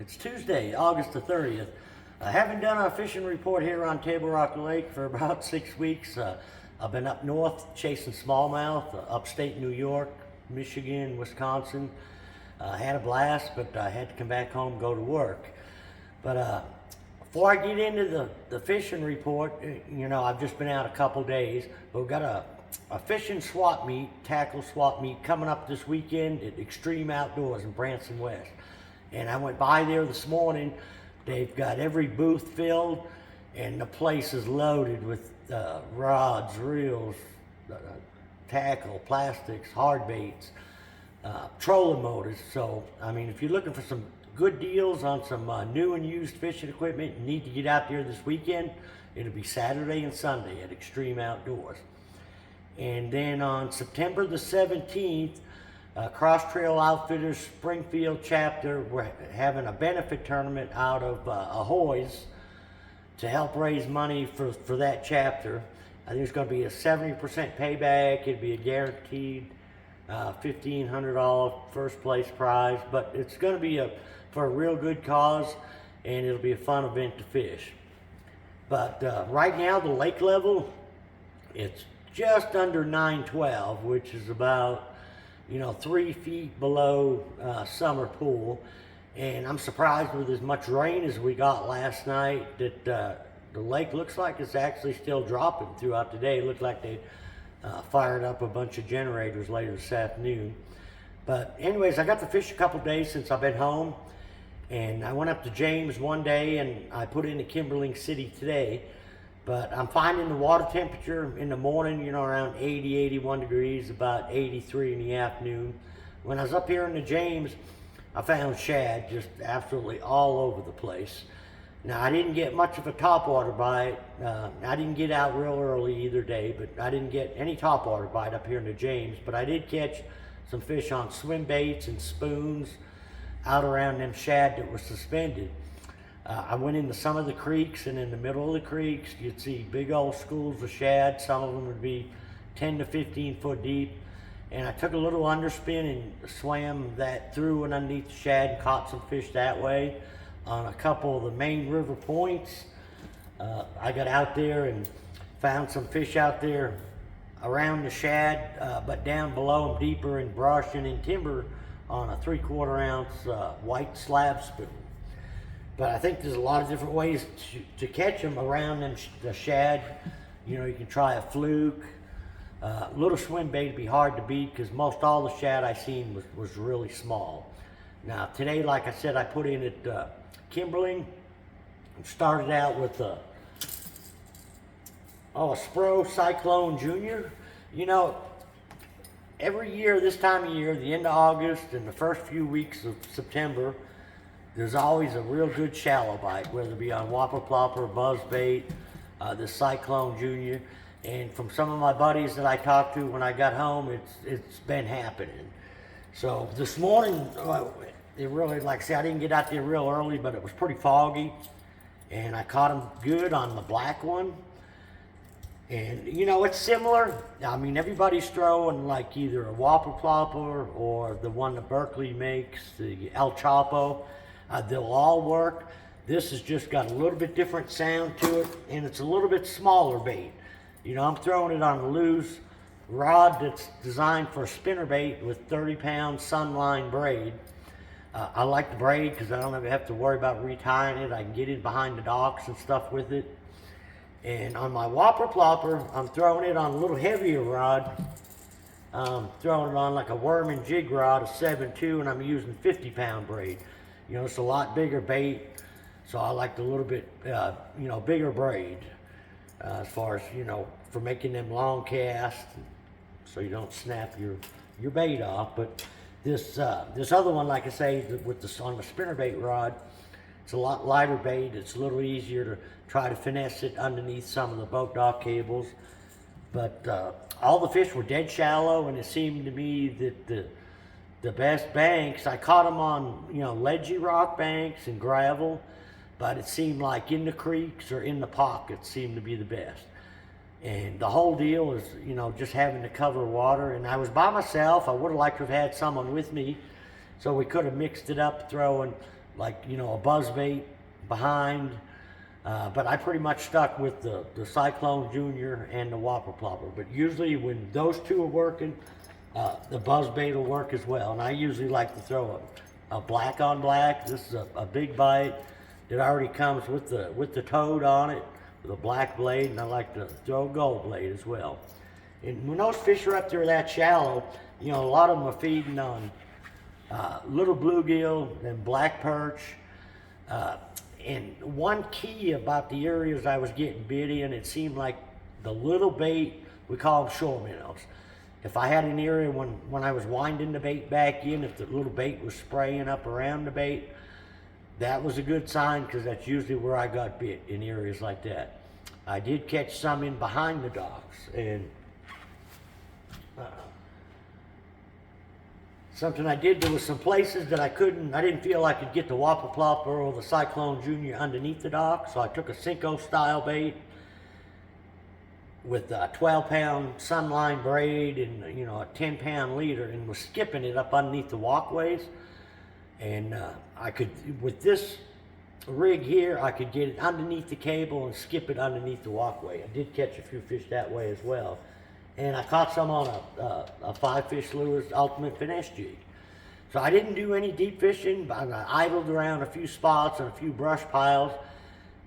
It's Tuesday, August the 30th. I haven't done a fishing report here on Table Rock Lake for about 6 weeks. I've been up north chasing smallmouth, upstate New York, Michigan, Wisconsin. Had a blast, but I had to come back home and go to work. But before I get into the fishing report, you know, I've just been out a couple days, but we've got a fishing swap meet, tackle swap meet coming up this weekend at Extreme Outdoors in Branson West. And I went by there this morning. They've got every booth filled, and the place is loaded with rods, reels, tackle, plastics, hard baits, trolling motors. So, I mean, if you're looking for some good deals on some new and used fishing equipment, you need to get out there this weekend. It'll be Saturday and Sunday at Extreme Outdoors. And then on September the 17th, Cross Trail Outfitters Springfield chapter, we're having a benefit tournament out of Ahoy's to help raise money for that chapter. I think it's going to be a 70% payback. It'll be a guaranteed $1,500 first place prize, but it's going to be for a real good cause, and it'll be a fun event to fish. But right now, the lake level, it's just under 912, which is about 3 feet below summer pool. And I'm surprised with as much rain as we got last night that the lake looks like it's actually still dropping throughout the day. It looked like they fired up a bunch of generators later this afternoon. But anyways, I got to fish a couple days since I've been home. And I went up to James one day and I put into Kimberling City today. But I'm finding the water temperature in the morning, around 80, 81 degrees, about 83 in the afternoon. When I was up here in the James, I found shad just absolutely all over the place. Now, I didn't get much of a topwater bite. I didn't get out real early either day, but I didn't get any topwater bite up here in the James. But I did catch some fish on swim baits and spoons out around them shad that were suspended. I went into some of the creeks, and in the middle of the creeks, you'd see big old schools of shad. Some of them would be 10 to 15 foot deep. And I took a little underspin and swam that through and underneath the shad and caught some fish that way on a couple of the main river points. I got out there and found some fish out there around the shad, but down below them deeper in brush and in timber on a 3/4 ounce white slab spoon. But I think there's a lot of different ways to catch them around the shad. You can try a fluke. Little swim bait would be hard to beat because most all the shad I seen was really small. Now today, like I said, I put in at Kimberling and started out with a Spro Cyclone Junior. Every year this time of year, the end of August and the first few weeks of September, there's always a real good shallow bite, whether it be on whopper plopper, buzzbait, the Cyclone Junior. And from some of my buddies that I talked to when I got home, it's been happening. So this morning, it really, like I said, I didn't get out there real early, but it was pretty foggy. And I caught them good on the black one. And it's similar. I mean, everybody's throwing like either a whopper plopper or the one that Berkeley makes, the El Chapo. They'll all work. This has just got a little bit different sound to it, and it's a little bit smaller bait. I'm throwing it on a loose rod that's designed for a spinnerbait with 30-pound sunline braid. I like the braid because I don't ever have to worry about retying it. I can get in behind the docks and stuff with it. And on my whopper plopper, I'm throwing it on a little heavier rod. Throwing it on like a worm and jig rod, a 7.2, and I'm using 50-pound braid. It's a lot bigger bait, so I like the little bit, bigger braid as far as, for making them long casts, so you don't snap your bait off. But this other one, like I say, on the spinnerbait rod, it's a lot lighter bait. It's a little easier to try to finesse it underneath some of the boat dock cables. But all the fish were dead shallow, and it seemed to me that the best banks, I caught them on, ledgy rock banks and gravel, but it seemed like in the creeks or in the pockets seemed to be the best. And the whole deal is, just having to cover water. And I was by myself. I would have liked to have had someone with me, so we could have mixed it up, throwing like, you know, a buzzbait behind. But I pretty much stuck with the Cyclone Junior and the Whopper Plopper. But usually when those two are working, the buzzbait will work as well. And I usually like to throw a black on black. This is a big bite that already comes with the toad on it, with a black blade, and I like to throw a gold blade as well. And when those fish are up there that shallow, you know, a lot of them are feeding on little bluegill and black perch. And one key about the areas I was getting bit in, it seemed like the little bait, we call them shore minnows. If I had an area when I was winding the bait back in, if the little bait was spraying up around the bait, that was a good sign, because that's usually where I got bit, in areas like that. I did catch some in behind the docks, and something I did, there was some places that I didn't feel I could get the Whopper Plopper or the Cyclone Junior underneath the dock, so I took a Cinco style bait with a 12-pound sunline braid and, you know, a 10-pound leader, and was skipping it up underneath the walkways. And I could, with this rig here, I could get it underneath the cable and skip it underneath the walkway. I did catch a few fish that way as well. And I caught some on a 5-fish lures ultimate finesse jig. So I didn't do any deep fishing, but I idled around a few spots and a few brush piles.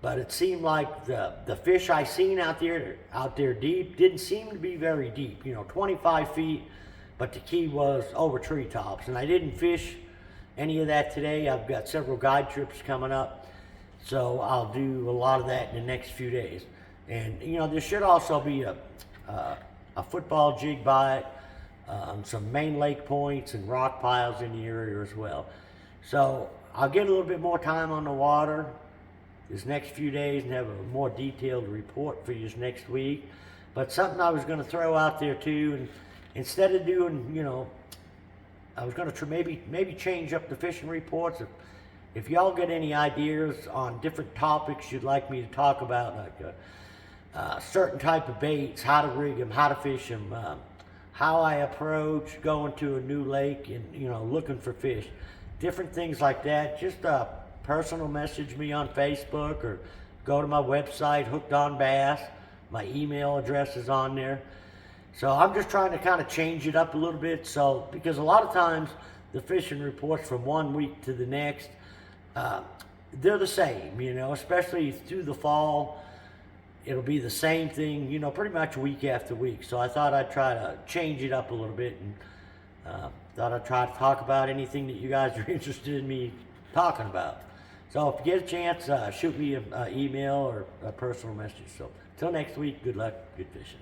But it seemed like the fish I seen out there deep didn't seem to be very deep. You know, 25 feet, but the key was over treetops. And I didn't fish any of that today. I've got several guide trips coming up, so I'll do a lot of that in the next few days. And, you know, there should also be a football jig bite, some main lake points and rock piles in the area as well. So I'll get a little bit more time on the water this next few days and have a more detailed report for you next week. But something I was going to throw out there too, and instead of doing, you know, I was going to maybe change up the fishing reports. If y'all get any ideas on different topics you'd like me to talk about, like certain type of baits, how to rig them, how to fish them, how I approach going to a new lake and, you know, looking for fish, different things like that, just personal message me on Facebook or go to my website, Hooked on Bass. My email address is on there. So I'm just trying to kind of change it up a little bit. So, because a lot of times the fishing reports from one week to the next, they're the same, you know, especially through the fall. It'll be the same thing, you know, pretty much week after week. So I thought I'd try to change it up a little bit, and thought I'd try to talk about anything that you guys are interested in me talking about. So if you get a chance, shoot me an email or a personal message. So till next week, good luck, good fishing.